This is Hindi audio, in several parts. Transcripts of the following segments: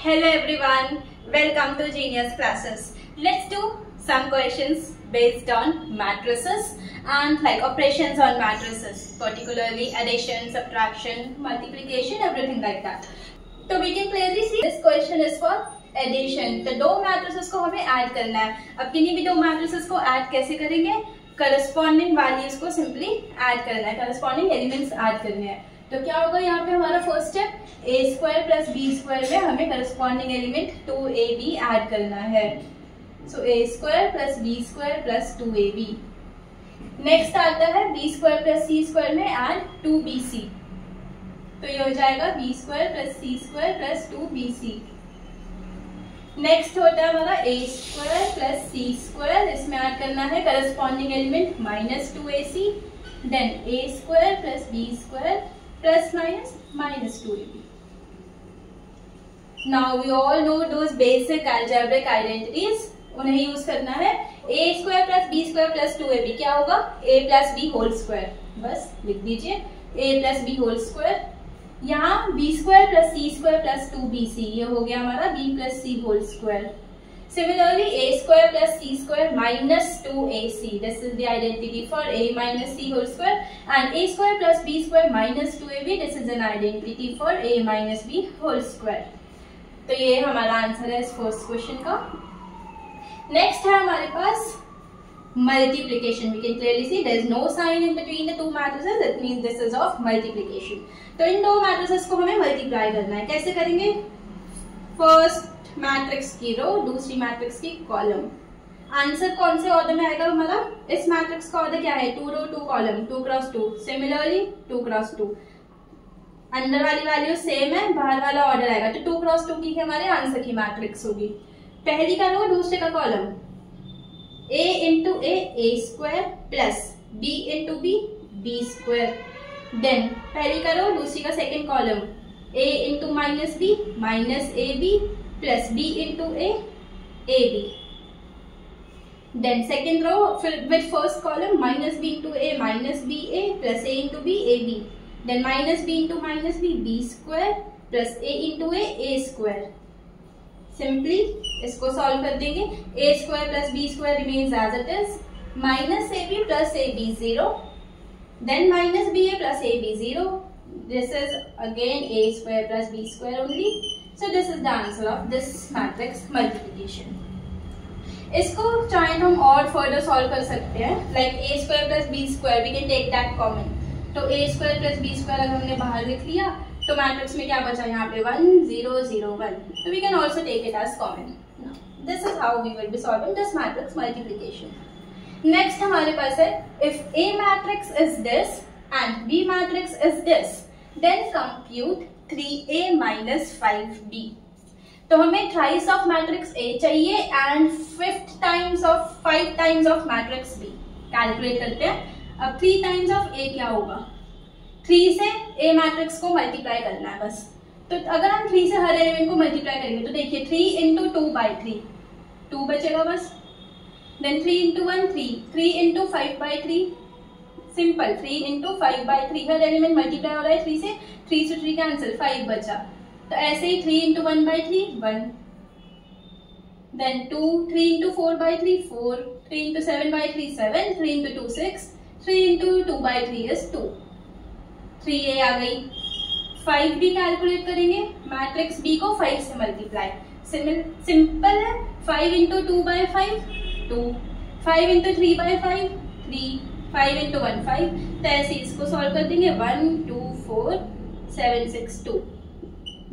Hello everyone, welcome to Genius Classes. Let's do some questions based on matrices and like operations on matrices, particularly addition, subtraction, multiplication, everything like that. So we can clearly see this question is for addition. तो दो matrices को हमें add करना है. अब किन्हीं भी दो matrices को add कैसे करेंगे? Corresponding values को simply add करना है, corresponding elements add करने हैं. तो क्या होगा यहाँ पे हमारा first step a square plus b square में हमें करस्पॉन्डिंग एलिमेंट 2ab ऐड करना है. So a square plus b square plus 2ab. Next आता है b square plus c square में ऐड 2bc. तो ये हो जाएगा b square plus c square plus 2bc. Next होता है हमारा a square plus c square, इसमें ऐड करना है corresponding element minus 2ac. Then a square plus b square plus minus 2ab. Now we all know those basic algebraic identities. उन्हें यूज करना है. a square plus b square plus 2ab क्या होगा? a plus b whole square. बस लिख दीजिए a plus b whole square. यहाँ b square plus c square plus 2bc, ये हो गया हमारा b plus c whole square. Similarly, a square plus c square minus 2ac. This is the identity for a minus c whole square. And a square plus b square minus 2ab. This is an identity for a minus b whole square. तो ये हमारा आंसर है इस फर्स्ट क्वेश्चन का. नेक्स्ट है हमारे पास multiplication. We can clearly see there is no sign in between the two matrices. That means this is of multiplication. तो इन दो matrices को हमें multiply करना है. कैसे करेंगे? फर्स्ट मैट्रिक्स की रो, दूसरी मैट्रिक्स की कॉलम. आंसर कौन से ऑर्डर में आएगा हमारा? इस मैट्रिक्स का ऑर्डर क्या है? 2 रो 2 कॉलम, 2 क्रॉस 2. Similarly 2 cross 2. अंदर वाली वैल्यू सेम है, बाहर वाला ऑर्डर आएगा. तो 2 क्रॉस 2 की हमारे आंसर की मैट्रिक्स होगी. पहली का रो, दूसरे का column. a into a square plus b into b square. Then पहली का रो, दूसरी का second column. a into minus b minus ab plus b into ab. Then second row with first column minus b into a minus ba plus a into b ab. Then minus b into minus b square plus a into a square. Simply इसको solve कर देंगे. a square plus b square remains as it is. Minus ab plus ab 0. Then minus ba plus ab 0. This is again a square plus b square only. So this is the answer of this matrix multiplication. इसको चाहे हम और further solve कर सकते हैं. Like a square plus b square, we can take that common. तो a square plus b square अगर हमने बाहर लिख लिया तो मैट्रिक्स में क्या बचा यहाँ पे? 1 0 0 1. So we can also take it as common. Now, this is how we will be solving this matrix multiplication. Next हमारे पास है if a matrix is this and b matrix is this, then compute 3a minus 5b. तो हमें थ्राइस ऑफ मैट्रिक्स A चाहिए and fifth times of 5 times of matrix B. Calculate करते हैं. अब 3 टाइम्स ऑफ A क्या होगा? 3 से A मैट्रिक्स को मल्टीप्लाई करना है बस. तो अगर हम 3 से हर एलिमेंट को मल्टीप्लाई करेंगे तो देखिए 3 इंटू 2 बाई 3, 2 बचेगा बस. Then 3 into 1 3, 3 into 5 by 3. Simple 3 into 5 by 3. हर एलिमेंट मल्टीप्लाई हो रहा है 3 से. 3 से 3 कैंसिल, 5 बचा. तो ऐसे ही 3 into 1 by 3 1. Then 2, 3 into 4 by 3 4. 3 into 7 by 3 7. 3 into 2 6. 3 into 2 by 3 is 2. 3a आ गई. 5 भी कैलकुलेट करेंगे. मैट्रिक्स b को 5 से मल्टीप्लाई. सिंपल है. 5 into 2 by 5 2. 5 into 3 by 5 3. 5 into 1 5. तो ऐसे इसको सॉल्व कर देंगे. 1 2 4 7 6 2.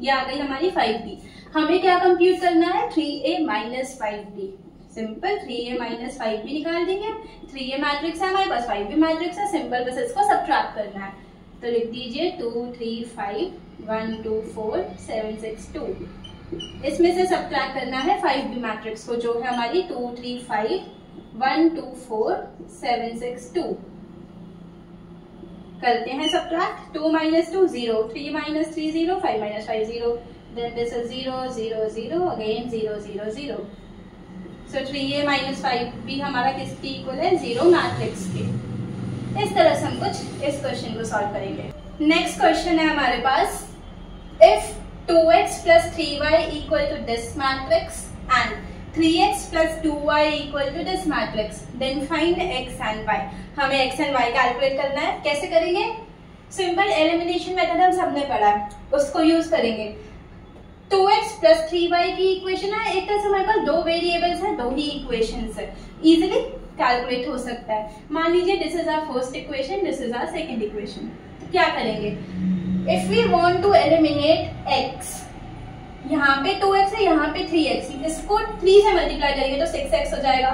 ये आ गई हमारी 5b. हमें क्या कंप्यूट करना है? 3a minus 5b. Simple 3a minus 5b निकाल देंगे. 3a मैट्रिक्स है हमारे पास, 5b मैट्रिक्स है. सिंपल बस इसको सब्ट्रैक्ट करना है. तो लिख दीजिए 2 3 5 1 2 4 7 6 2. इसमें से सब्ट्रैक्ट करना है 5b मैट्रिक्स को जो है हमारी 2 3 5 1 2 4 7 6 2. करते हैं subtract. 2 minus 2 0, 3 minus 3 0, 5 minus 5 0. Then this is 0 0 0 again 0 0 0. So 3a minus 5b हमारा किसके इक्वल है? 0 मैट्रिक्स के. इस तरह से हम कुछ इस क्वेश्चन को सॉल्व करेंगे. नेक्स्ट क्वेश्चन है हमारे पास if 2x plus 3y equal to this matrix and 3x plus 2y equal to this matrix. Then find x and y. हमें x and y कैलकुलेट करना है. कैसे करेंगे? सिंपल एलिमिनेशन मेथड हम सबने पढ़ा है, उसको यूज करेंगे. 2x plus 3y की इक्वेशन है. एक तरह से हमारे पास दो वेरिएबल्स हैं, दो ही इक्वेशंस है, इजीली कैलकुलेट हो सकता है. मान लीजिए this is our first equation, this is our second equation. क्या करेंगे? If we want to eliminate x, यहाँ पे 2x है, यहाँ पे 3x, इसको 3 से मल्टीप्लाई करेंगे तो 6x हो जाएगा.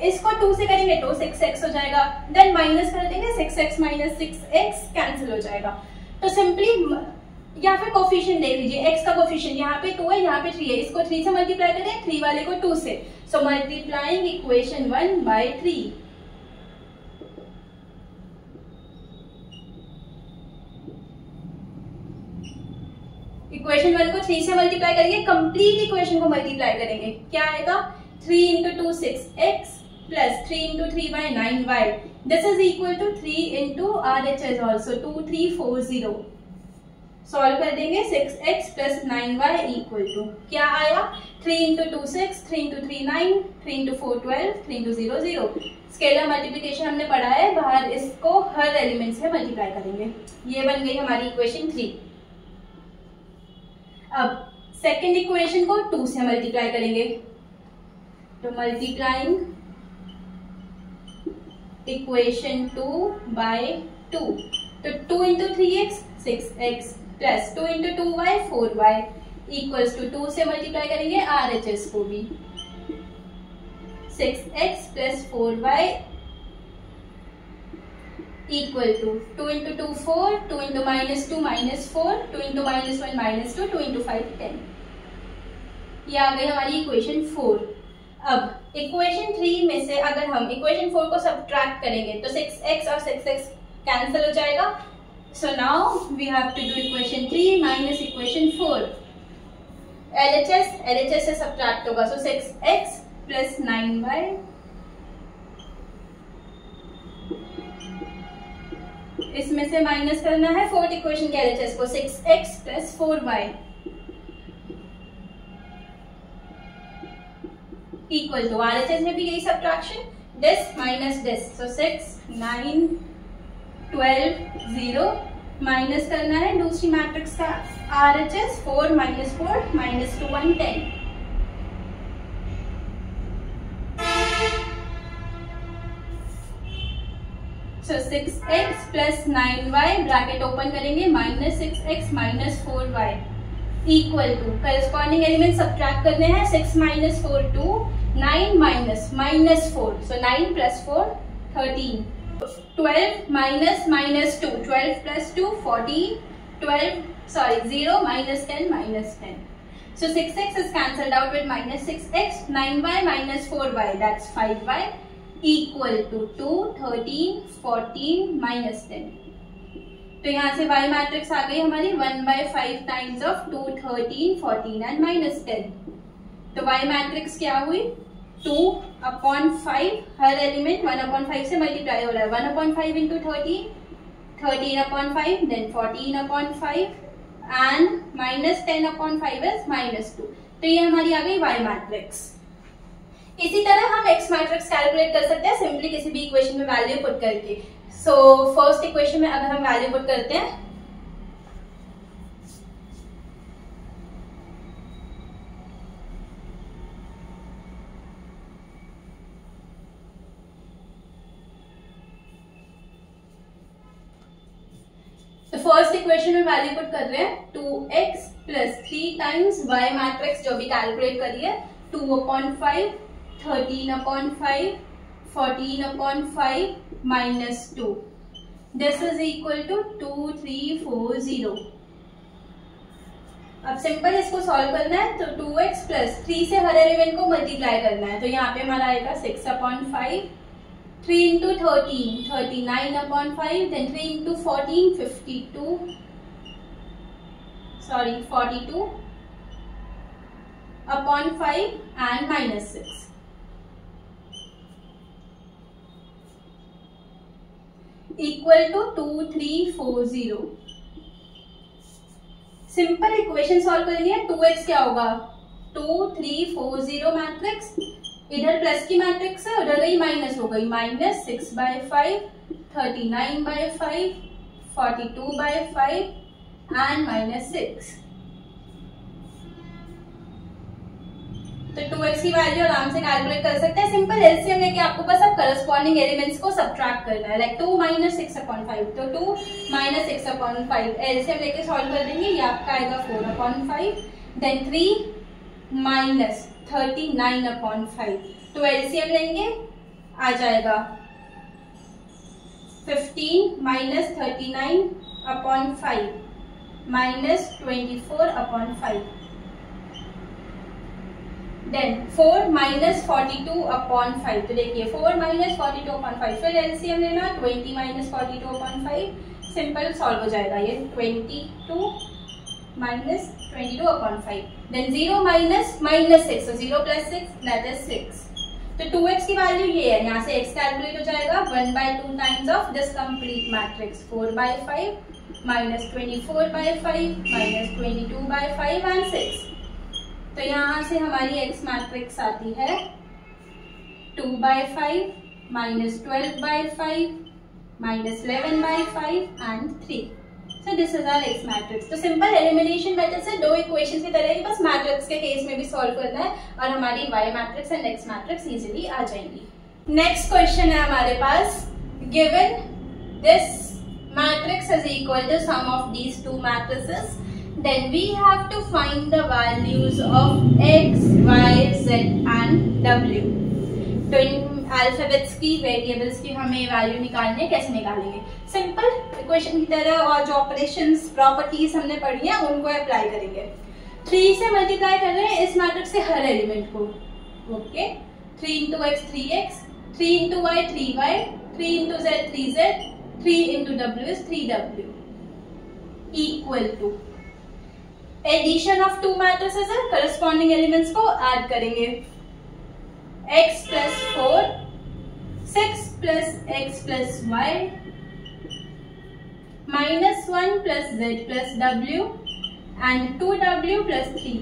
इसको 2 से करेंगे तो 6x हो जाएगा. देन माइनस कर देंगे, 6x माइनस 6x कैंसिल हो जाएगा. तो सिंपली, या फिर कोफिशिएंट देख लीजिए, x का कोफिशिएंट यहाँ पे 2 है, यहाँ पे 3 है. इसको 3 से मल्टीप्लाई करें, 3 वाले को 2 से. सो मल्टीप्लाइंग इक्वेशन 1 by 3. इक्वेशन 1 को 3 से मल्टीप्लाई करेंगे, कंप्लीट इक्वेशन को मल्टीप्लाई करेंगे. क्या आएगा? 3 into 2 6x plus 3 into 3y 9y. This is equal to 3 into RHS also 2340. Solve कर देंगे. 6x plus 9y equal to क्या आया? 3 into 2 6, 3 into 3 9, 3 into 4 12, 3 into 0 0. Scalar multiplication हमने पढ़ा है, बाहर इसको हर एलिमेंट से मल्टीप्लाई करेंगे. ये बन गई हमारी इक्वेशन 3. अब सेकेंड इक्वेशन को 2 से मल्टीप्लाई करेंगे, तो मल्टीप्लाइंग इक्वेशन 2 बाय 2. तो 2 into 3x 6x plus 2 into 2y 4y equals to 2 से मल्टीप्लाई करेंगे RHS को भी. 6x plus 4y equal to 2 into 2 4, 2 into minus 2 minus 4, 2 into minus 1 minus 2, 2 into 5 10. ये आ गई हमारी इक्वेशन 4. अब इक्वेशन 3 में से अगर हम इक्वेशन 4 को सब्ट्रैक्ट करेंगे तो 6x और 6x कैंसिल हो जाएगा. So now we have to do equation 3 minus equation 4. LHS से सब्ट्रैक्ट होगा, सो 6x प्लस 9y इसमें से माइनस करना है फोर्थ इक्वेशन के LHS को. 6x plus 4y equal to RHS में भी यही subtraction, this minus this. So 6 9 12 0 minus करना है दूसरी मैट्रिक्स का RHS. 4 minus 4 minus 2 1 10. So 6x plus 9y bracket open करेंगे, minus 6x minus 4y equal to corresponding element subtract करने हैं. 6 minus 4 2, 9 minus minus 4, so 9 plus 4 13. 12 minus minus 2, 12 plus 2 14, 0 minus 10 minus 10. So 6x is cancelled out with minus 6x, 9y minus 4y, that's 5y equal to 2 13 14 minus 10. तो यहाँ से y मैट्रिक्स आ गई हमारी 1/5 टाइम्स ऑफ 2 13 14 एंड माइनस 10. तो y मैट्रिक्स क्या हुई? 2/5. हर एलिमेंट 1/5 से मल्टीप्लाई हो रहा है. 1/5 into 13, 13/5, then 14/5 and minus 10/5 is minus 2. तो ये हमारी आ गई y मैट्रिक्स. इसी तरह हम x मैट्रिक्स कैलकुलेट कर सकते हैं सिंपली किसी भी इक्वेशन में वैल्यू पुट करके. सो फर्स्ट इक्वेशन में अगर हम वैल्यू पुट करते हैं तो फर्स्ट इक्वेशन में वैल्यू पुट कर रहे हैं 2x plus 3 times y matrix जो भी कैलकुलेट करी है 2/5 13/5 14/5 minus 2. This is equal to 2340. अब सिंपल इसको सॉल्व करना है तो 2x प्लस 3 से हर एलिमेंट को मल्टीप्लाई करना है. तो यहाँ पे हमारा आएगा 6/5, 3 into 13 39/5, then 3 into 14 52, 42/5 and minus 6. Equal to 2340. Simple equation solve करनी है। 2x क्या होगा 2 3 4 0 मैट्रिक्स, इधर प्लस की मैट्रिक्स है, उधर गई माइनस हो गई, माइनस 6/5, 39/5, 42/5 एंड -6। तो 2x की वैल्यू आराम से कैलकुलेट कर सकते हैं। सिंपल एलसीएम लेके आपको बस अब करस्पॉन्डिंग एलिमेंट्स को सब्ट्रैक्ट करना है। लाइक 2 - 6/5, तो 2 - 6/5 एलसीएम लेके सॉल्व कर देंगे। ये आपका आएगा 4/5, देन 3 - 39/5, तो एलसीएम लेंगे आ जाएगा 15 - 39/5 -24/5, देन 4 - 42/5, तो देखिए 4 - 42/5, फिर एलसीएम लेना 20 - 42/5, सिंपल सॉल्व हो जाएगा ये 22 - 22/5, देन 0 - -6, so 0 + 6 that is 6। तो 2x की वैल्यू ये है, यहाँ से x कैलकुलेट हो जाएगा 1/2 times of this complete matrix 4/5 -24/5 -22/5 and 6। तो यहाँ से हमारी x मैट्रिक्स आती है 2/5 -12/5 -11/5 and 3। So this is our x matrix. तो सिंपल एलिमिनेशन मेथड से दो इक्वेशंस की तरह ही बस मैट्रिक्स के केस में भी सॉल्व करना है और हमारी y matrix and x matrix easily आ जाएंगी। नेक्स्ट क्वेश्चन है हमारे पास, given this matrix is equal to sum of these two matrices, then we have to find the values of x, y, z and w। तो इन अल्फाबेट्स की वेरिएबल्स की हमें वैल्यू निकालनी है। कैसे निकालेंगे? सिंपल इक्वेशन की तरह, और जो ऑपरेशंस प्रॉपर्टीज हमने पढ़ी है उनको अप्लाई करेंगे। 3 से मल्टीप्लाई कर रहे हैं इस मैट्रिक्स से हर एलिमेंट को। Okay, 3 × x 3x, 3 × y 3y, 3 × z 3z, 3 × w is 3w equal to addition of two matrices है, करस्पॉन्डिंग एलिमेंट्स को ऐड करेंगे। x + 4, 6 + x + y, -1 + z + w and 2w + 3।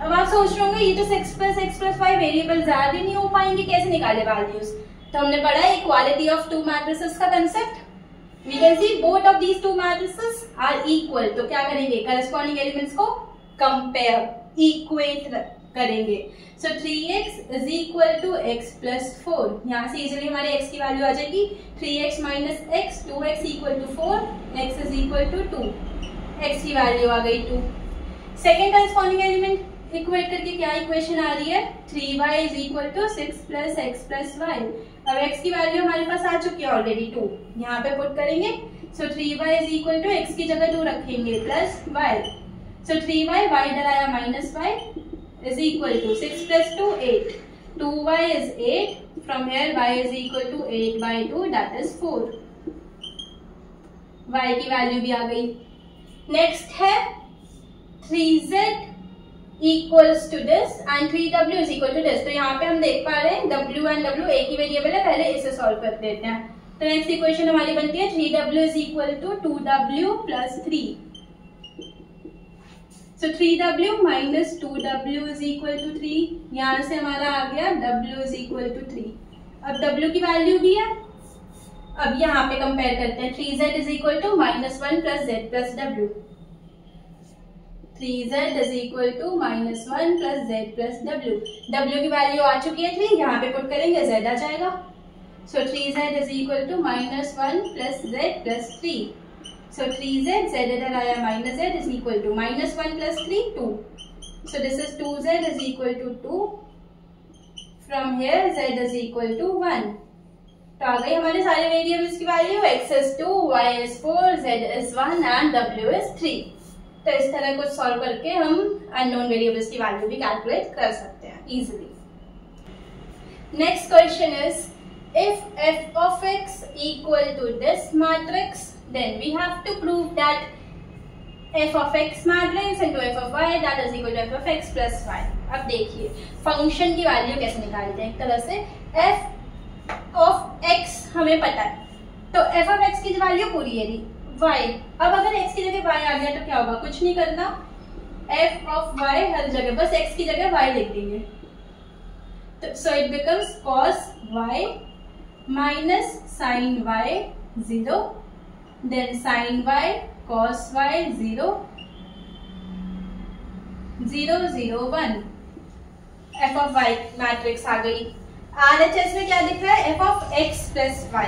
अब आप सोच रहे होंगे ये तो 6 + x + y वेरिएबल्स ऐड ही नहीं हो पाएंगे, कैसे निकाले वैल्यूज? तो हमने पढ़ा है इक्वालिटी ऑफ टू मैट्रिसेस का concept. We can see both of these two matrices are equal, तो क्या करेंगे? करस्पॉन्डिंग एलिमेंट्स को कंपेयर, इक्वेट करेंगे। So 3x is equal to x + 4, यहाँ से इजिली हमारे x की वैल्यू आ जाएगी 3x - x, 2x = 4, x is equal to 2, x की वैल्यू आ गई 2। सेकेंड करस्पॉन्डिंग एलिमेंट इक्वेट करके क्या इक्वेशन आ रही है? 3y is equal to 6 + x + y। अब x की वैल्यू हमारे पास आ चुकी है ऑलरेडी 2, यहाँ पे पुट करेंगे। सो 3y is equal to x की जगह 2 रखेंगे प्लस y, सो 3y, y इधर आया -y is equal to 6 + 2 8, 2y is 8, from here y is equal to 8/2 that is 4, y की वैल्यू भी आ गई। नेक्स्ट है 3z equals to this and 3w is equal to this. तो यहाँ पे हम देख पा रहे हैं w एंड w एक ही वेरिएबल है, पहले इसे सॉल्व कर देते हैं। तो नेक्स्ट इक्वेशन हमारी बनती है 3w is equal to 2w + 3। So 3w - 2w is equal to 3, यहाँ से हमारा आ गया w इज इक्वल टू 3। अब w की वैल्यू भी है, अब यहाँ पे कंपेयर करते हैं 3z is equal to -1 + z + w, 3z is equal to -1 + z + w। w की वैल्यू आ चुकी है 3, यहाँ पे पुट करेंगे z आ जाएगा। सो 3z is equal to -1 + z + 3। So 3z, z इधर आया -z is equal to -1 + 3 2। So this is 2z is equal to 2। From here z is equal to 1। तो आ गई हमारे सारे वेरिएबल्स की value, x is 2, y is 4, z is 1 and w is 3। तो इस तरह कुछ सॉल्व करके हम अननोन वेरिएबल्स की वैल्यू भी कैलकुलेट कर सकते हैं easily. Next question is if f of x equal to this matrix then we have to prove that f of x matrix into f of y that is equal to f of x plus y। अब देखिए फंक्शन की वैल्यू कैसे निकालते हैं। एक तरह से f of x हमें पता है, तो f of x की वैल्यू पूरी है y। अब अगर x की जगह y आ गया तो क्या होगा, कुछ नहीं करना, f of y हर जगह बस x की जगह y लिख देंगे। तो so it becomes cos y minus sin y 0, then sin y cos y 0 0 0 1। f of y matrix आ गई। RHS में क्या दिख रहा है, f of x plus y,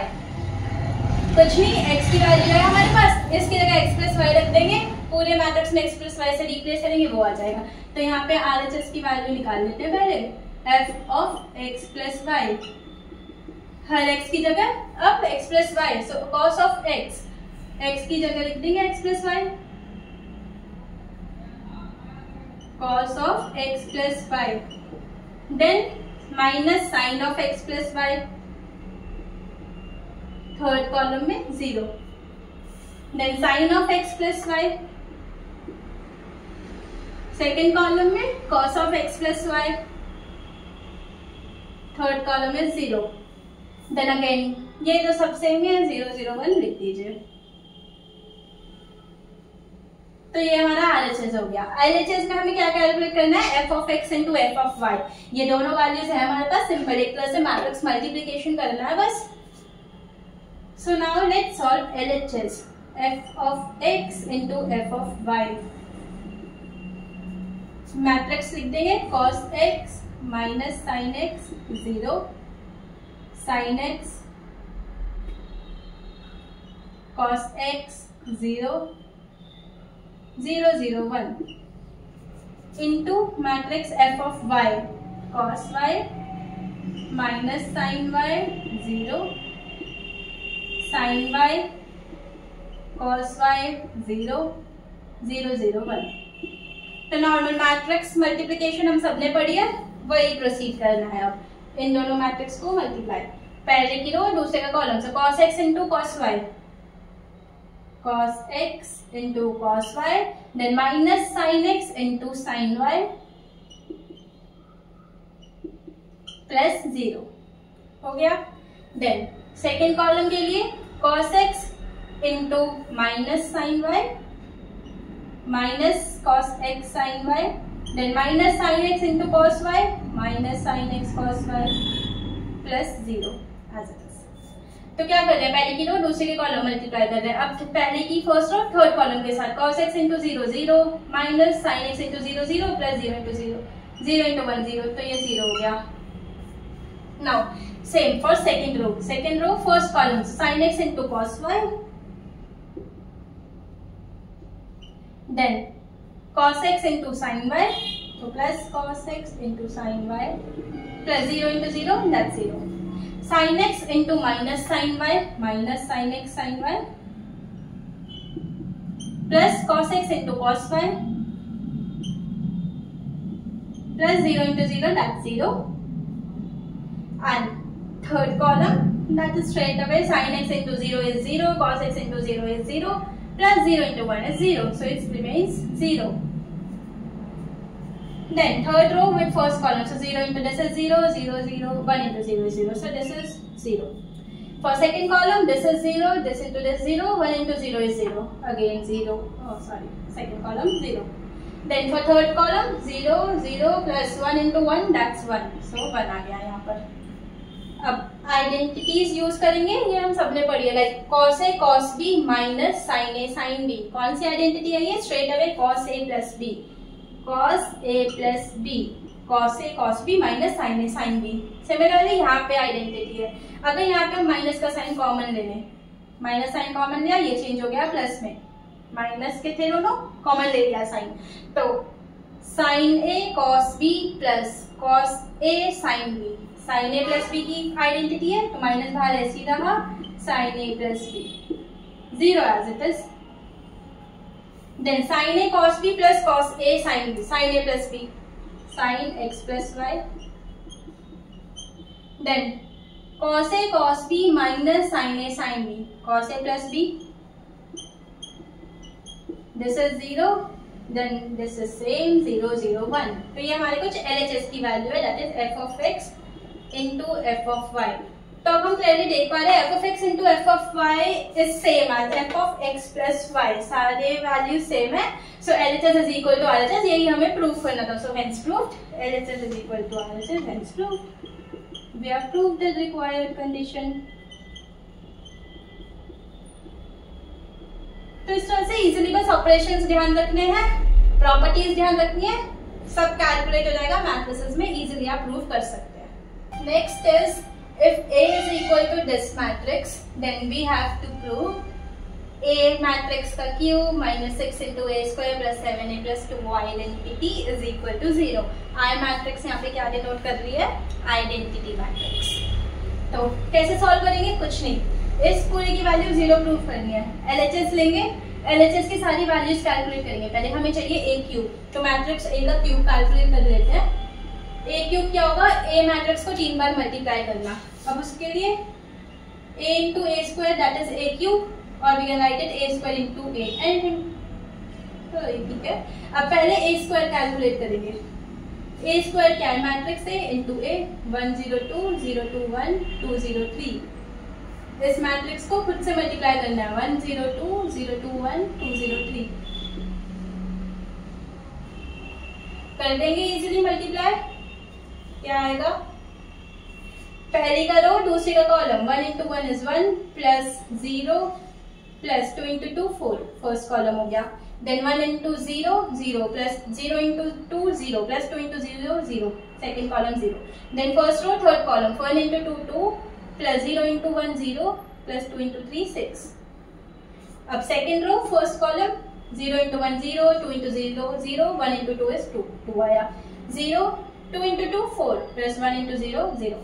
कुछ नहीं, x की वैल्यू है हमारे पास, इसकी जगह x प्लस वाई रख देंगे, पूरे मैट्रिक्स में x प्लस वाई से रिप्लेस करेंगे, वो आ जाएगा। तो यहाँ पे RHS की वैल्यू निकाल लेते हैं पहले, f of x plus y, हर x की जगह अब x plus y, so cos of x की जगह लिख देंगे x plus y, cos of x plus y, then minus sine of x plus y, third column में 0, then sine of x plus y, second column में cos of x plus y, third column में 0, देन अगेन ये तो सब सेम है, 0 0 1 लिख दीजिए। तो ये हमारा RHS हो गया। LHS में हमें क्या कैलकुलेट करना है, f of x into f of y, ये दोनों वैल्यूज है हमारे पास, सिंपल एक तरह से मैट्रिक्स मल्टीप्लीकेशन करना है बस। So now let's solve LHS, f of x into f of y, matrix लिख देंगे cos x minus sin x 0, sin x cos x 0 0 0 1 into matrix f of y cos y minus sin y 0, sin y cos y 0 0 0 1। तो नॉर्मल मैट्रिक्स मल्टीप्लिकेशन हम सबने पढ़ी है, वही प्रोसीड करना है। अब इन दोनों मैट्रिक्स को मल्टीप्लाई, पहले की रो दूसरे का कॉलम, से cos x into cos y, cos x into cos y, then minus sin x into sin y plus 0 हो गया। देन सेकेंड कॉलम के लिए cos x into minus sin y minus cos x sin y, then minus sin x into cos y minus sin x cos y plus 0 as it is. तो क्या कर रहे हैं, पहले की रो दूसरे के कॉलम मल्टीप्लाई कर रहे हैं। अब पहले की फर्स्ट रो थर्ड कॉलम के साथ cos x into 0 0 minus sin x into 0 0 plus 0 into 0 0 into 1 0, तो ये 0 हो गया। Now same for second row first column sin x into cos y, then cos x into sin y, so plus cos x into sin y plus 0 into 0, that's 0. Sin x into minus sin y minus sin x sin y plus cos x into cos y plus 0 into 0, that's 0. And third column, that is straight away sin x into 0 is 0, cos x into 0 is 0, plus 0 into 1 is 0, so it remains 0. Then third row with first column, so 0 into this is 0, 0 0, 1 into 0 is 0, so this is 0. For second column, this is 0, this into this 0, 1 into 0 is 0, again 0, oh sorry, second column 0. Then for third column, 0 0 plus 1 into 1, that's 1, so 1 आ गया यहाँ पर। अब आइडेंटिटीज यूज करेंगे, ये हम सबने पढ़ी है, like cos a cos b minus sin a sin b। कौन सी आइडेंटिटी है ये, straight away cos a plus b, cos a plus b, cos a cos b minus sin a sin b। Similarly यहाँ पे आइडेंटिटी है, अगर यहाँ पे हम माइनस का साइन कॉमन ले लें, माइनस साइन कॉमन लिया, ये चेंज हो गया प्लस में, माइनस के थे दोनों, कॉमन ले लिया साइन, तो sin a cos b plus cos a sin b, sin a plus b की आइडेंटिटी है, तो माइनस बाहर ऐसे ही रहा, sin a plus b 0 as it is. Then sin a cos b plus cos a sin b, sin a plus b, sin x plus y. Then cos a cos b minus sin a sin b, cos a plus b. This is 0, then this is same 0 0 1. तो ये हमारे कुछ LHS की वैल्यू है, that is f of x into f of y. तो अब हम क्लियरली देख पा रहे हैं F of X into F of Y is same as F of X plus Y, सारे वैल्यू सेम है। So LHS is equal to RHS, यही हमें प्रूव करना था। So hence proved LHS is equal to RHS, hence proved, we have proved the required condition. तो इस तरह से इजीली बस ऑपरेशंस ध्यान रखने हैं, प्रॉपर्टीज ध्यान रखनी है, सब कैलकुलेट हो जाएगा मैट्रिसेस में, इजीली आप प्रूव कर सकते हैं। Next is if A is equal to this matrix, then we have to prove A matrix का cube minus 6 into A square plus 7A plus 2Y identity is equal to 0। I matrix यहाँ पे क्या डिनोट कर रही है? Identity matrix। तो कैसे सॉल्व करेंगे? कुछ नहीं, इस पूरे की वैल्यू 0 प्रूव करनी है। LHS लेंगे, LHS की सारी वैल्यूज कैलकुलेट करेंगे। पहले हमें चाहिए A क्यूब, तो मैट्रिक्स A का क्यूब कैलकुलेट कर लेते हैं। A क्यूब क्या होगा? A मैट्रिक्स को 3 बार मल्टीप्लाई करना। अब उसके लिए A into A square that is A cube, और we can write it A square into A anything. तो ठीक है, अब पहले A स्क्वायर कैलकुलेट करेंगे। A स्क्वायर क्या है? Matrix A into A, 1 0 2 0 2 1 2 0 3। इस मैट्रिक्स को खुद से मल्टीप्लाई करना है, 1 0 2 0 2 1 2 0 3। कर देंगे इजीली मल्टीप्लाई, क्या आएगा? पहली का रो दूसरी का column, 1 into 1 is 1 plus 0 plus 2 into 2 4, first column हो गया। Then 1 into 0 0 plus 0 into 2 0 plus 2 into 0 0, second column 0। Then first row third column, 1 into 2 2 plus 0 into 1 0 plus 2 into 3 6। अब second row first column, 0 into 1 0 2 into 0 0 1 into 2 is 2 2 आया। 0 2 into 2 4 plus 1 into 0 0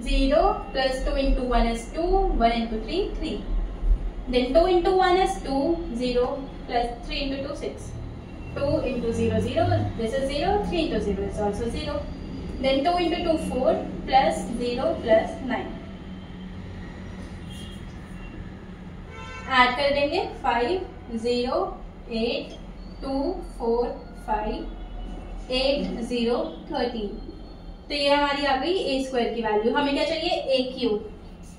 0 plus 2 into 1 is 2, 1 into 3 3, then 2 into 1 is 2 0 plus 3 into 2 6, 2 into 0 0, this is 0, 3 into 0 is also 0, then 2 into 2 4 plus 0 plus 9, add कर देंगे 5 0 8 2 4 5 8 0 13। तो ये हमारी आ गई A स्क्वायर की वैल्यू। हमें क्या चाहिए? A cube.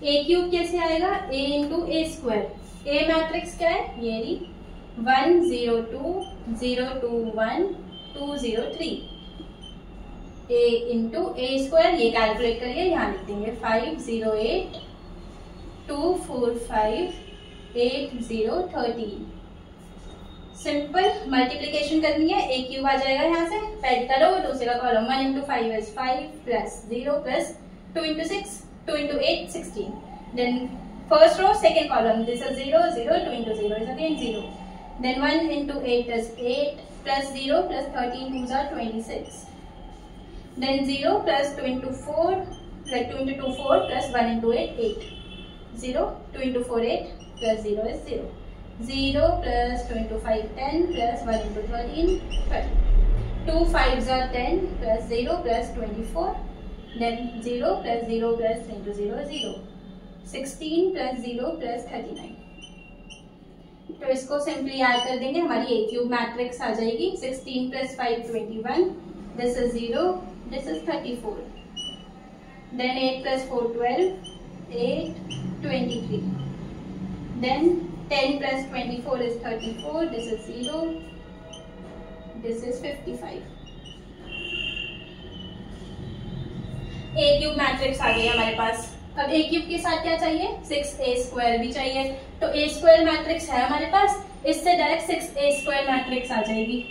A क्यूब कैसे आएगा? A into A square. A matrix क्या है? ये रही 1 0 2 0 2 1 2 0 3। A इंटू A स्क्वायर, ये कैलकुलेट करिए, यहाँ लिख देंगे 5 0 8 2 4 5 8 0 13। सिंपल मल्टीप्लीकेशन करनी है, A क्यूब आ जाएगा यहाँ से, पहली का रो दूसरे का column, 1 into 5 is 5 plus 0 plus 2 into 6 2 into 8 16। Then first row second column, this is 0 0 2 into 0 is again 0। Then 1 into 8 is 8 plus 0 plus 13 2s are 26। Then 0 plus 2 into 4 like 2 into 2 4 plus 1 into 8 8। 0 2 into 4 8 plus 0 is 0। 0 plus 2 into 5 10 plus 1 into 13 12। 2 5s are 10 plus 0 plus 24, then 0 plus 0 plus 3 into 0 is 0। 16 plus 0 plus 39। तो इसको सिंपली ऐड कर देंगे, हमारी A क्यूब मैट्रिक्स आ जाएगी। 16 plus 5 21, this is 0, this is 34। then 8 plus 4 12, 8 23। then 10 plus 24 is 34, this is 0, this is 55। A cube matrix आ गई हमारे पास। अब A क्यूब के साथ क्या चाहिए? 6A स्क्वायर भी चाहिए। तो A स्क्वायर मैट्रिक्स है हमारे पास, इससे डायरेक्ट 6A स्क्वायर मैट्रिक्स आ जाएगी।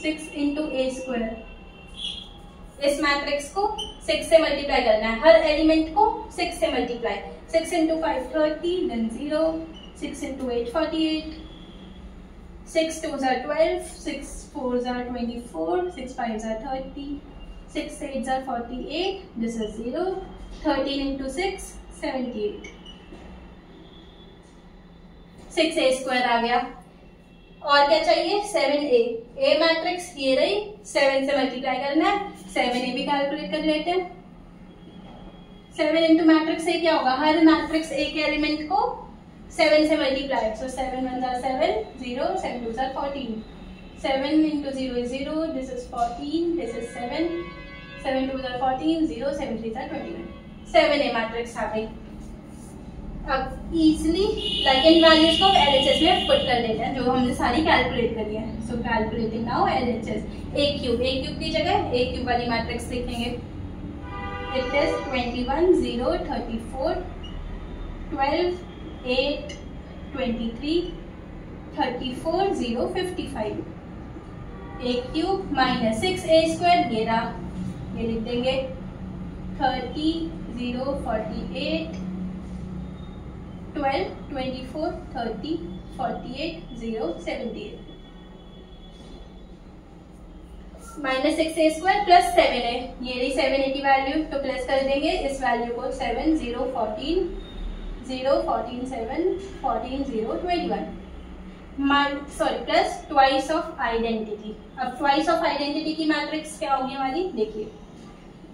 6 इंटू A स्क्वायर। इस मैट्रिक्स को 6 से मल्टीप्लाई करना है, हर एलिमेंट को 6 से multiply. 6 into 5 30, then 0, 6 into 8 48, 6 2s are 12, 6 4s are 24, 6 5s are 30, 6 8s are 48, this is 0, 13 into 6 78। 6A square आ गया। और क्या चाहिए? 7A। A मैट्रिक्स ये रही, 7 से मल्टीप्लाई करना है, 7A भी कैलकुलेट कर लेते हैं। 7 इंटू मैट्रिक्स A क्या होगा? हर मैट्रिक्स A के एलिमेंट को 7 से multiply. So 7 1s are 7, 0, 7 2s are 14। 7 into 0 is 0, this is 14, this is 7, 7 2s are 14, 0, 7 3s are 29। 7A matrix आ गई। अब इजिली लाइक वैल्यूज को LHS में पुट कर देते हैं जो हमने सारी कैलकुलेट करी है। सो कैलकुलेटिंग नाउ LHS। ए क्यूब की जगह ए क्यूब वाली मैट्रिक्स लिखेंगे। It is 21 0 34 12 8 23 34 0 55। A cube minus 6A square ये लिख देंगे 30 0 48 12 24 30 48 0 78 minus 6A square plus 7A ये रही 7A की वैल्यू तो प्लस कर देंगे इस वैल्यू को 7 0 14 0 14 7 14 0 21 प्लस ट्वाइस ऑफ आइडेंटिटी। अब ट्वाइस ऑफ आइडेंटिटी की मैट्रिक्स क्या होगी हमारी देखिए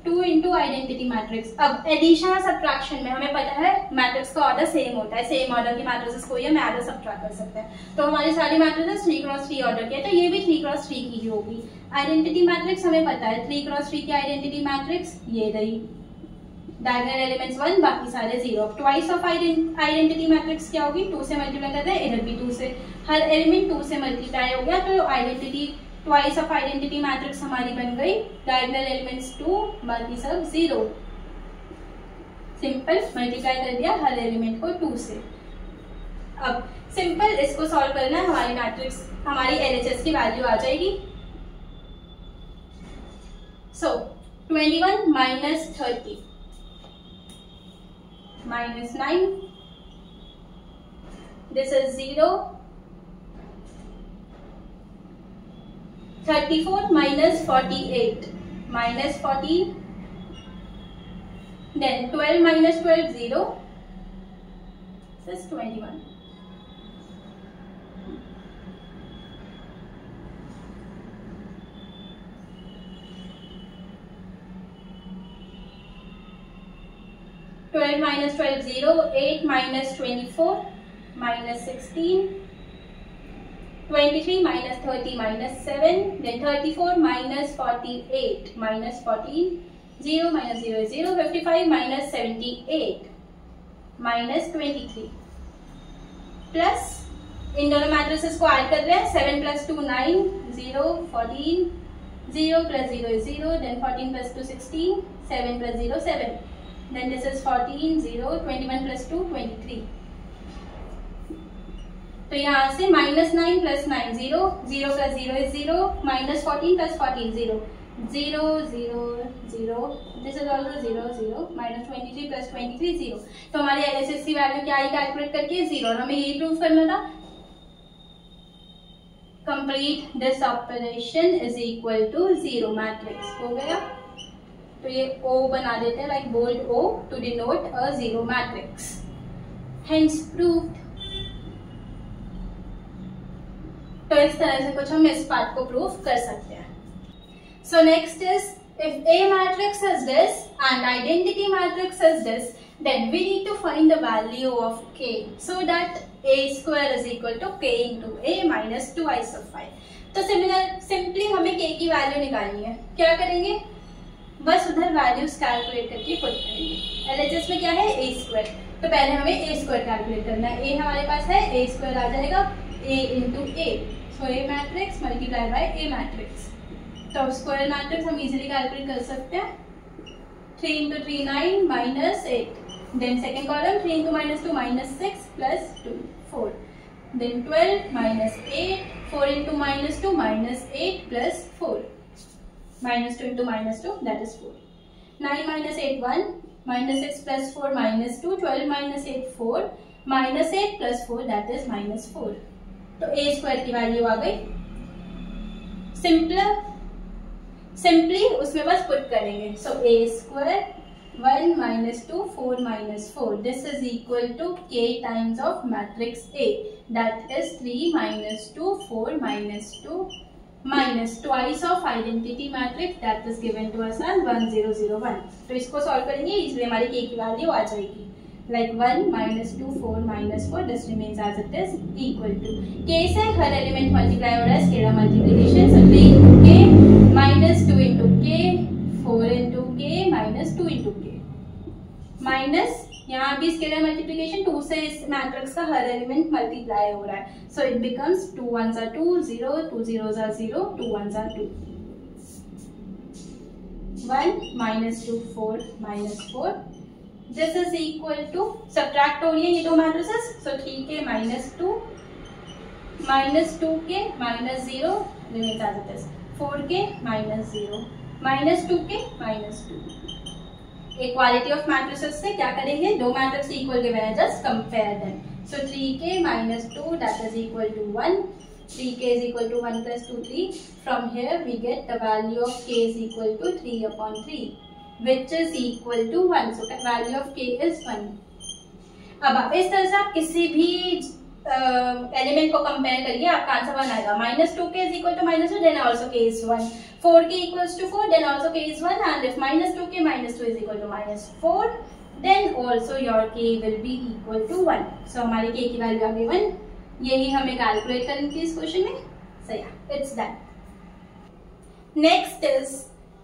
2 इंटू आइडेंटिटी मैट्रिक्स। अब एडिशन और सब्ट्रैक्शन में हमें पता है मैट्रिक्स का ऑर्डर सेम होता है, सेम ऑर्डर की मैट्रिक्स कोई हम ऐड और सब्ट्रैक्ट कर सकते हैं। तो हमारी सारी मैट्रिक्स 3x3 ऑर्डर की है तो ये भी 3x3 की ही होगी। आइडेंटिटी मैट्रिक्स हमें पता है 3x3 की आइडेंटिटी मैट्रिक्स ये रही, डायगोनल एलिमेंट्स 1 बाकी सारे 0। ट्वाइस ऑफ आइडेंटिटी मैट्रिक्स क्या होगी 2 से मल्टीप्लाई करते हैं, इधर भी 2 से, हर एलिमेंट 2 से मल्टीप्लाई हो गया तो identity twice of identity matrix हमारी बन गई डायगोनल एलिमेंट्स 2 बाकी सब 0। सिंपल मल्टीप्लाई कर दिया हर एलिमेंट को 2 से। अब सिंपल इसको सॉल्व करना है, हमारी मैट्रिक्स हमारी LHS की वैल्यू आ जाएगी। सो 21 minus 30 minus 9 this is 0 34 minus 48 minus 14 then 12 minus 12 0 this is 21 12 minus 12 0 8 minus 24 minus 16 23 minus 30 minus 7 then 34 minus 48 minus 14 0 minus 0 is 0 55 minus 78 minus 23 plus इन दोनों मैट्रिसेस को ऐड कर रहे हैं 7 plus 2 9 0 14 0 plus 0 is 0 then 14 plus 2 16 7 plus 0 7 then this is 14 0 21 plus 2 23। तो यहाँ से minus 9 plus 9 0 0 plus 0 is 0 minus 14 plus 14 0 0 0 0 this is also 0 0 minus 23 plus 23 0। तो हमारी LHS की वैल्यू क्या आई कैलकुलेट करके 0 और हमें यही प्रूव करना था। Complete this operation is equal to 0 matrix हो गया। तो ये O बना देते हैं like bold O to denote a 0 matrix. Hence proved. तो इस तरह से कुछ हम इस पार्ट को प्रूव कर सकते हैं। So next is if A matrix is this and identity matrix is this then we need to find the value of K so that A square is equal to K into A minus twice of 5। तो सिंपली हमें K की वैल्यू निकालनी है। क्या करेंगे बस उधर वैल्यूज कैलकुलेट करके पुट करेंगे। LHS में क्या है A स्क्वायर तो पहले हमें A स्क्वायर कैलकुलेट करना है। A हमारे पास है A स्क्वायर आ जाएगा A into A so A matrix multiply by A matrix. तो स्क्वायर मैट्रिक्स हम इजीली कैलकुलेट कर सकते हैं 3 into 3 9 minus 8 then second column 3 into minus 2 minus 6 plus 2 4 then 12 minus 8 4 into minus 2 minus 8 plus 4 minus 2 into minus 2 that is 4 9 minus 8 1 minus 6 plus 4 minus 2 12 minus 8 4 minus 8 plus 4 that is minus 4। तो A स्क्वायर की वैल्यू आ गई। सिंपली उसमें बस पुट करेंगे। सो A square 1 minus 2 4 minus 4 this is equal to K times of matrix A that is 3 minus 2 4 minus 2 minus twice of identity matrix that is given to us as 1 0 0 1। तो इसको सॉल्व करेंगे इसलिए हमारी K की वैल्यू आ जाएगी like 1 minus 2 4 minus 4 this remains as it is equal to K से हर एलिमेंट मल्टीप्लाई हो रहा है scalar multiplication so 3 into K minus 2 into K 4 into K minus 2 into K minus यहाँ भी स्केलर मल्टीप्लीकेशन, 2 से इस मैट्रिक्स का हर एलिमेंट मल्टीप्लाई हो रहा है, so it becomes 2 1s are 2 0 2 0s are 0 2 1s are 2 1 minus 2 4 minus 4. This is equal to, subtract हो रही है ये दो matrices, so 3k minus 2 minus 2k minus 0 remains as it is, 4k minus 0 minus 2k minus 2. Equality of matrices से क्या करेंगे, दो मैट्रिक्स इक्वल गिवन है, just compare them. So 3k minus 2 that is equal to 1. 3k is equal to 1 plus 2 3. From here we get the value of k is equal to 3 upon 3 which is equal to 1. So the value of k is 1. अब आप इस तरह से आप किसी भी एलिमेंट को कंपेयर करिए, आपका आंसर 1 आएगा. Minus 2k is equal to minus 2 then also k is 1. 4k equals to 4 then also k is 1, and if minus 2k minus 2 is equal to minus 4 then also your k will be equal to 1. So हमारी k की वैल्यू आ गई 1. यही हमें कैलकुलेट करनी थी इस क्वेश्चन में. So yeah, it's done. Next is,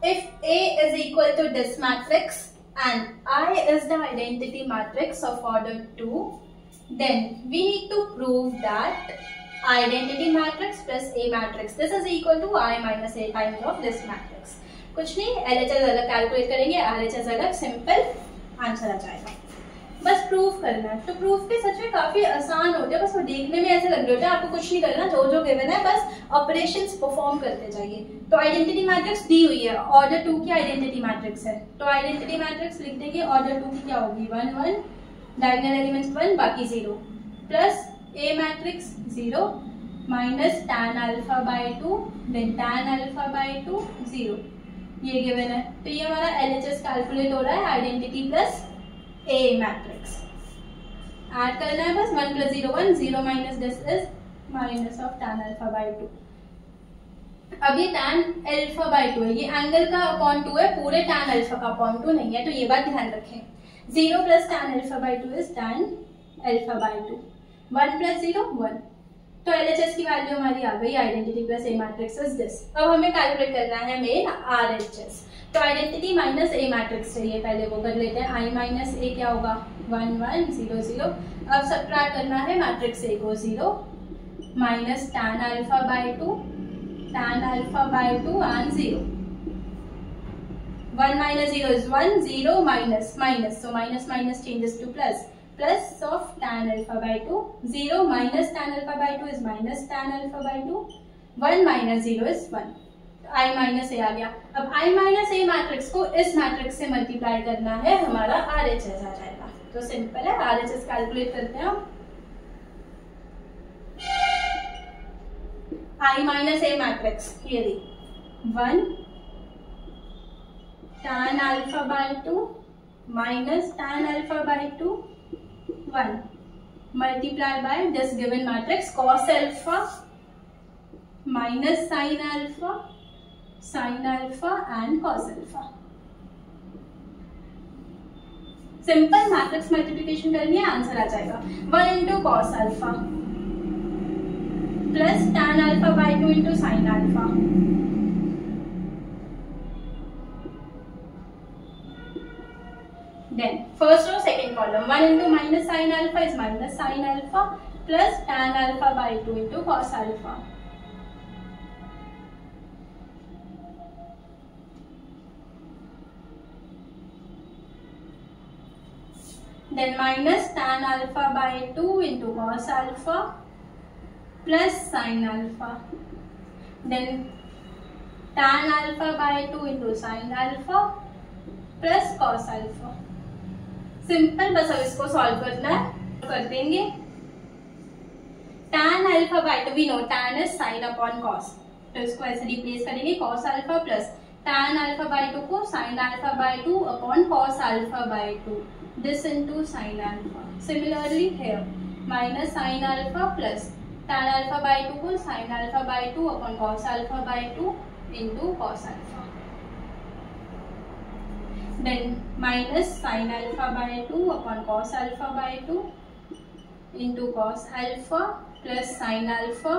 if A is equal to this matrix and I is the identity matrix of order 2, then we need to prove that identity matrix plus A matrix this is equal to I minus A times of this matrix. कुछ नहीं, LHS अलग कैलकुलेट करेंगे, RHS अलग, सिंपल आंसर आ जाएगा. बस प्रूफ करना है. तो प्रूफ भी सच में काफी आसान होते हैं, बस वो देखने में ऐसे लग रहे होते हैं. आपको कुछ नहीं करना, जो जो गिवन है बस ऑपरेशंस परफॉर्म करते जाइए. तो आइडेंटिटी मैट्रिक्स दी हुई है, ऑर्डर 2 की आइडेंटिटी मैट्रिक्स है, तो आइडेंटिटी मैट्रिक्स लिख देंगे. ऑर्डर 2 की क्या होगी, 1 1, डायगोनल एलिमेंट्स 1 बाकी 0, plus A matrix 0 minus tan alpha by 2 then tan alpha by 2 0, ये गिवन है. तो ये हमारा LHS कैलकुलेट हो रहा है, identity plus A matrix. Add करना है बस, 1 plus 0 1, 0 minus this is minus of tan alpha by 2. अब ये tan अल्फा बाय 2 है, ये एंगल का अपॉन 2 है, पूरे tan अल्फा का अपॉन 2 नहीं है, तो ये बात ध्यान रखें. 0 plus tan alpha by 2 is tan alpha by 2. 1 plus 0 1. तो LHS की वैल्यू हमारी आ गई, identity plus A matrix is this. अब हमें कैलकुलेट करना है मेन RHS. तो आइडेंटिटी माइनस A मैट्रिक्स चाहिए, पहले वो कर लेते हैं. I माइनस A क्या होगा, 1 1 0 0. अब सब्ट्रैक्ट करना है मैट्रिक्स A को, 0 minus tan alpha by 2 tan alpha by 2 and 0. 1 minus 0 is 1, 0 minus minus, so minus minus changes to plus. Plus of tan alpha by 2, 0 minus tan alpha by 2 is minus tan alpha by 2, 1 minus 0 is 1. I minus A आ गया. अब I minus A मैट्रिक्स को इस मैट्रिक्स से मल्टीप्लाई करना है, हमारा RHS आ जाएगा. तो सिंपल है, RHS कैलकुलेट करते हैं हम. I minus A मैट्रिक्स ये दी, 1 tan alpha by 2 minus tan alpha by 2 1 multiply by this given matrix cos alpha minus sin alpha and cos alpha. Simple matrix multiplication करनी है, आंसर आ जाएगा. 1 into cos alpha plus tan alpha by 2 into sin alpha. Then first row second column, 1 into minus sin alpha is minus sin alpha plus tan alpha by 2 into cos alpha. Then minus tan alpha by 2 into cos alpha plus sin alpha. Then tan alpha by 2 into sin alpha plus cos alpha. Simple, बस अब इसको सॉल्व करना है, कर देंगे. tan alpha by 2 we know tan is sin upon cos, तो इसको ऐसे रिप्लेस करेंगे, cos alpha plus tan alpha by 2 को sin alpha by 2 upon cos alpha by 2, this into sin alpha. Similarly here minus sin alpha plus tan alpha by 2 को sin alpha by 2 upon cos alpha by 2 into cos alpha. Then minus sin alpha by 2 upon cos alpha by 2 into cos alpha plus sin alpha,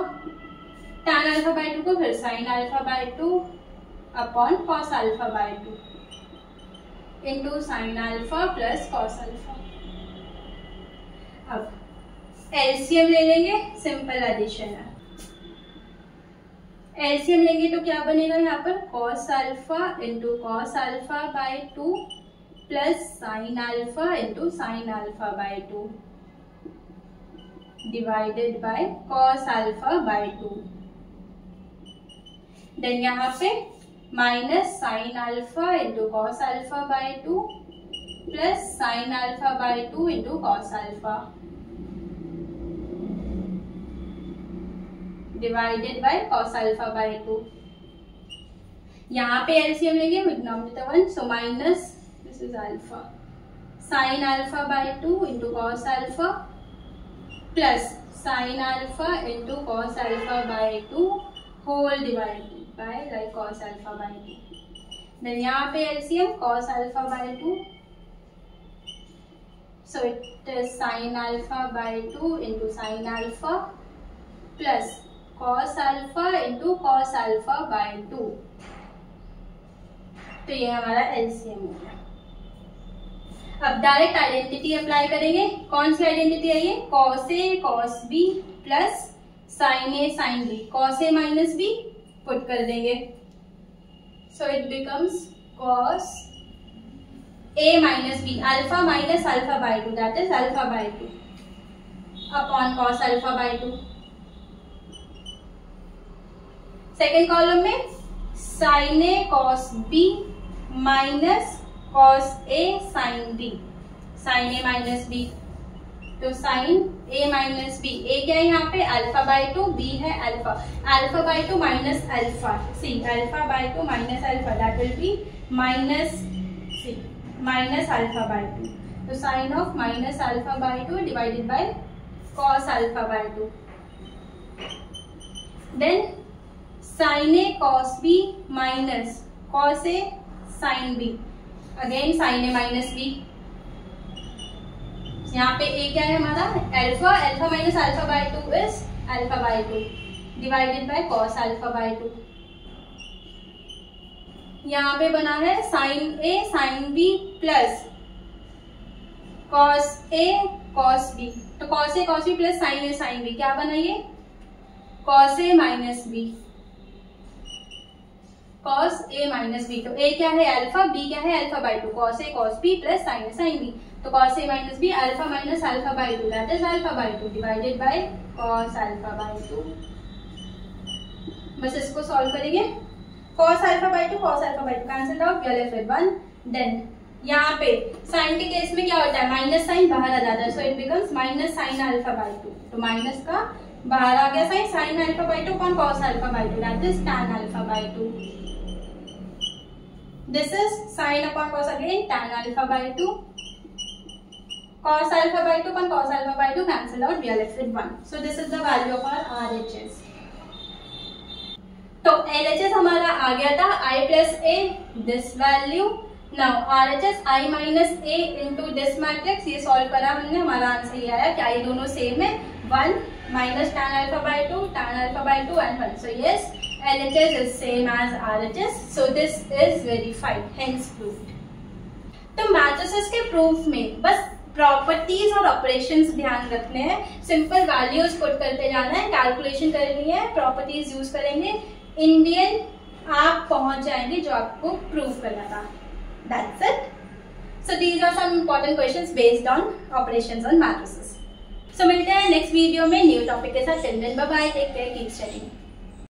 tan alpha by 2 को फिर sin alpha by 2 upon cos alpha by 2. Into sine alpha plus cos alpha. अब एलसीएम ले लेंगे, सिंपल एडिशन है। एलसीएम लेंगे तो क्या बनेगा यहाँ पर, cos alpha into cos alpha by 2 plus sine alpha into sine alpha by 2 divided by cos alpha by 2। Then यहाँ पे minus sine alpha into cos alpha by 2 plus sine alpha by 2 into cos alpha divided by cos alpha by 2। यहाँ पे एलसीएम लेंगे with denominator 1, so minus this is alpha sine alpha by 2 into cos alpha plus sine alpha into cos alpha by 2 whole divided by like cos alpha by 2। Then यहाँ पे LCM cos alpha by 2, so it is sine alpha by 2 into sine alpha plus cos alpha into cos alpha by 2। तो ये हमारा एलसीएम हो गया। अब डायरेक्ट आइडेंटिटी अप्लाई करेंगे। कौन सी आइडेंटिटी है ये, cos a cos b plus sin a sin b। cos a minus b put कर देंगे, सो it becomes cos a minus b alpha minus alpha by 2 that is alpha by 2 upon cos alpha by 2। Second column में sign A cos B minus cos A sine B, sign A minus B, तो साइन ए माइनस बी। ए क्या है यहाँ पे, अल्फा बाय 2, बी है alpha, alpha by 2 minus alpha, see alpha by 2 minus alpha that will be minus see minus alpha by 2। तो sine of minus alpha by 2 divided by cos alpha by 2। Then sine A cos B minus cos A sine B, again sine A minus B. यहाँ पे ए क्या है हमारा, alpha, alpha minus alpha by 2 is alpha by 2 divided by cos alpha by 2। यहाँ पे बना है sine A sine B plus cos A cos B, तो cos A cos B plus sine A sine B क्या बना ये, cos A minus B, cos A minus B. तो ए क्या है अल्फा, बी क्या है alpha by 2, cos A cos B plus sine A sine B, तो cos A minus B alpha minus alpha by 2 that is alpha by 2 divided by cos alpha by 2। बस इसको सॉल्व करेंगे, cos alpha by 2 cos alpha by 2 cancel out, we are left with 1। Then यहाँ पे साइन के केस में क्या होता है, माइनस साइन बाहर आ जाता है, so it becomes minus sine alpha by 2, तो माइनस का बाहर आ गया sine, sine alpha by 2 upon cos alpha by 2 that is tan alpha by 2। This is sin upon cos again tan alpha by 2, cos alpha by 2 upon cos alpha by 2 cancel out, we are left with 1. So this is the value of our RHS. तो LHS हमारा आ गया था I plus A this value. Now RHS I minus A into this matrix, ये सॉल्व करा हमने, हमारा आंसर ये आया क्या ये दोनों सेम है, 1 minus tan alpha by 2 tan alpha by 2 and 1. So yes, LHS is same as RHS, so this is verified, hence proved. तो मैट्रिसेस के प्रूफ में बस प्रॉपर्टीज और ऑपरेशंस ध्यान रखने हैं, सिंपल वैल्यूज पुट करते जाना है, कैलकुलेशन करनी है, प्रॉपर्टीज यूज करेंगे, इंडियन आप पहुंच जाएंगे जो आपको प्रूफ करना था। That's it. So these are some important questions based on operations on matrices. So मिलते हैं नेक्स्ट वीडियो में न्यू टॉपिक के साथ। Till then bye bye, take care, keep studying.